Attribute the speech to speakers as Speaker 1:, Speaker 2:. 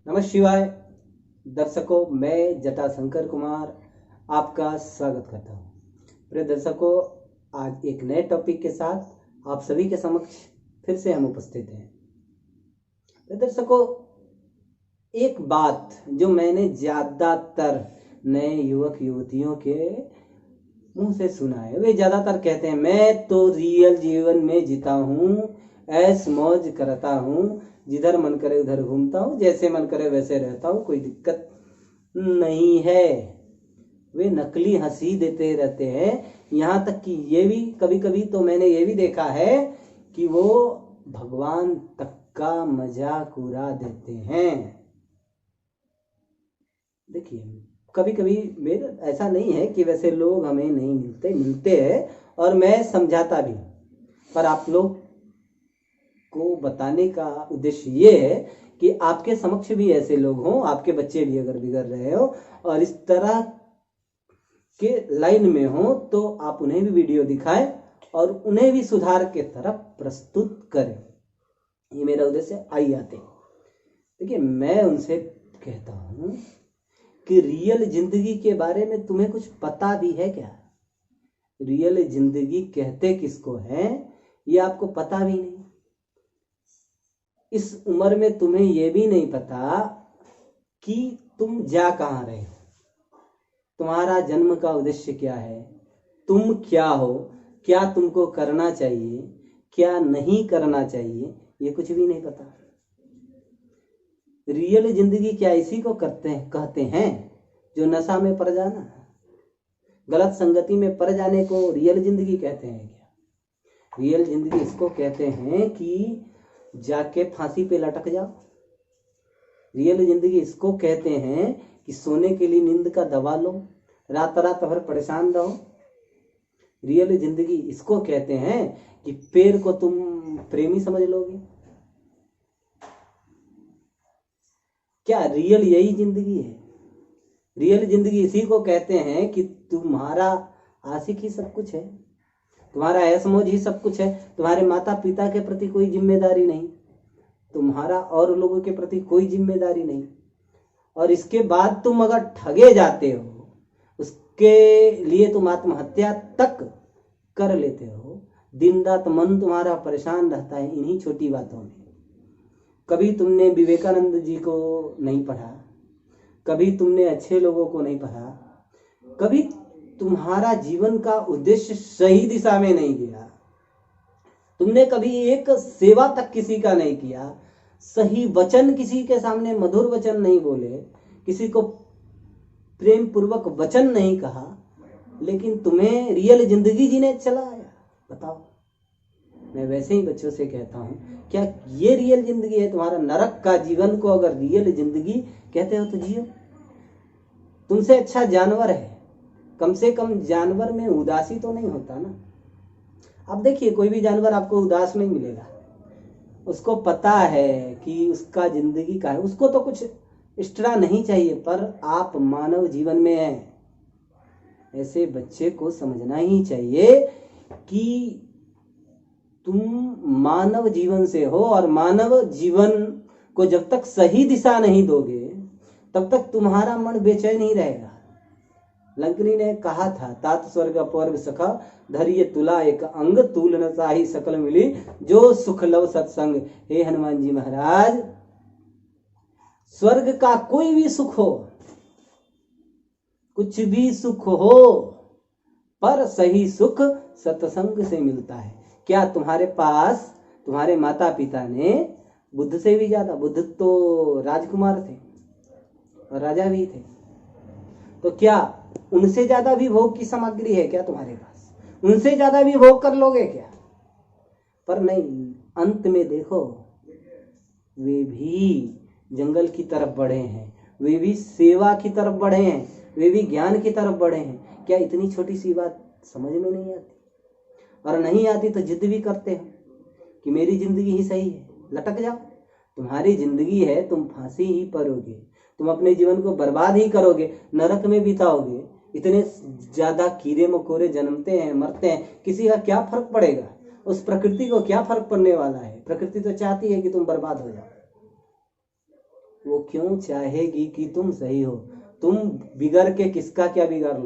Speaker 1: नमः शिवाय। दर्शकों, मैं जटाशंकर कुमार आपका स्वागत करता हूँ। प्रिय दर्शकों, आज एक नए टॉपिक के साथ आप सभी के समक्ष फिर से हम उपस्थित हैं। प्रिय दर्शकों, एक बात जो मैंने ज़्यादातर नए युवक युवतियों के मुंह से सुना है, वे ज़्यादातर कहते हैं मैं तो रियल जीवन में जीता हूँ, ऐश मौज करता हूँ, जिधर मन करे उधर घूमता हूँ, जैसे मन करे वैसे रहता हूँ, कोई दिक्कत नहीं है। वे नकली हंसी देते रहते हैं। यहाँ तक कि ये भी कभी कभी तो मैंने ये भी देखा है कि वो भगवान तक का मजाक उड़ा देते हैं। देखिए, कभी कभी मेरा ऐसा नहीं है कि वैसे लोग हमें नहीं मिलते हैं और मैं समझाता भी, पर आप लोग को बताने का उद्देश्य ये है कि आपके समक्ष भी ऐसे लोग हों, आपके बच्चे भी अगर बिगड़ रहे हो और इस तरह के लाइन में हो, तो आप उन्हें भी वीडियो दिखाएं और उन्हें भी सुधार के तरफ प्रस्तुत करें। ये मेरा उद्देश्य आई आते। देखिए, मैं उनसे कहता हूं कि रियल जिंदगी के बारे में तुम्हें कुछ पता भी है क्या? रियल जिंदगी कहते किसको है ये आपको पता भी नहीं। इस उम्र में तुम्हें यह भी नहीं पता कि तुम जा कहाँ रहे हो, तुम्हारा जन्म का उद्देश्य क्या है, तुम क्या हो, क्या तुमको करना चाहिए, क्या नहीं करना चाहिए, ये कुछ भी नहीं पता। रियल जिंदगी क्या इसी को कहते हैं जो नशा में पड़ जाना, गलत संगति में पड़ जाने को रियल जिंदगी कहते हैं क्या? रियल जिंदगी इसको कहते हैं कि जाके फांसी पे लटक जाओ। रियल जिंदगी इसको कहते हैं कि सोने के लिए नींद का दवा लो, रात रात भर परेशान रहो। रियल जिंदगी इसको कहते हैं कि पेड़ को तुम प्रेमी समझ लोगे। क्या रियल यही जिंदगी है? रियल जिंदगी इसी को कहते हैं कि तुम्हारा आशिक ही सब कुछ है, तुम्हारा ऐश मौज ही सब कुछ है, तुम्हारे माता पिता के प्रति कोई जिम्मेदारी नहीं, तुम्हारा और लोगों के प्रति कोई जिम्मेदारी नहीं, और इसके बाद तुम अगर ठगे जाते हो उसके लिए तुम आत्महत्या तक कर लेते हो। दिन रात मन तुम्हारा परेशान रहता है इन्हीं छोटी बातों में। कभी तुमने विवेकानंद जी को नहीं पढ़ा, कभी तुमने अच्छे लोगों को नहीं पढ़ा, कभी तुम्हारा जीवन का उद्देश्य सही दिशा में नहीं गया, तुमने कभी एक सेवा तक किसी का नहीं किया, सही वचन किसी के सामने मधुर वचन नहीं बोले, किसी को प्रेम पूर्वक वचन नहीं कहा, लेकिन तुम्हें रियल जिंदगी जीने चला आया। बताओ। मैं वैसे ही बच्चों से कहता हूं, क्या ये रियल जिंदगी है? तुम्हारा नरक का जीवन को अगर रियल जिंदगी कहते हो तो जियो। तुमसे अच्छा जानवर है, कम से कम जानवर में उदासी तो नहीं होता ना। अब देखिए, कोई भी जानवर आपको उदास नहीं मिलेगा, उसको पता है कि उसका जिंदगी का है, उसको तो कुछ एक्स्ट्रा नहीं चाहिए, पर आप मानव जीवन में हैं। ऐसे बच्चे को समझना ही चाहिए कि तुम मानव जीवन से हो और मानव जीवन को जब तक सही दिशा नहीं दोगे तब तक तुम्हारा मन बेचैन ही रहेगा। लंकनी ने कहा था, तात स्वर्ग अपवर्ग सखा धैर्य तुला एक अंग, तूल न चाही सकल मिली जो सुख लव सत्संग। हे हनुमान जी महाराज, स्वर्ग का कोई भी सुख हो, कुछ भी सुख हो, पर सही सुख सत्संग से मिलता है। क्या तुम्हारे पास तुम्हारे माता पिता ने बुद्ध से भी ज्यादा, बुद्ध तो राजकुमार थे और राजा भी थे, तो क्या उनसे ज्यादा भी भोग की सामग्री है क्या तुम्हारे पास? उनसे ज्यादा भी भोग कर लोगे क्या? पर नहीं, अंत में देखो, वे भी जंगल की तरफ बढ़े हैं, वे भी सेवा की तरफ बढ़े हैं, वे भी ज्ञान की तरफ बढ़े हैं। क्या इतनी छोटी सी बात समझ में नहीं आती? और नहीं आती तो जिद भी करते हो कि मेरी जिंदगी ही सही है। लटक जाओ। तुम्हारी जिंदगी है, तुम फांसी ही परोगे, तुम अपने जीवन को बर्बाद ही करोगे, नरक में बिताओगे। इतने ज्यादा कीड़े मकोड़े जन्मते हैं, मरते हैं, किसी का क्या फर्क पड़ेगा? उस प्रकृति को क्या फर्क पड़ने वाला है? प्रकृति तो चाहती है कि तुम बर्बाद हो जाओ। वो क्यों चाहेगी कि तुम सही हो? तुम बिगड़ के किसका क्या बिगाड़ लो?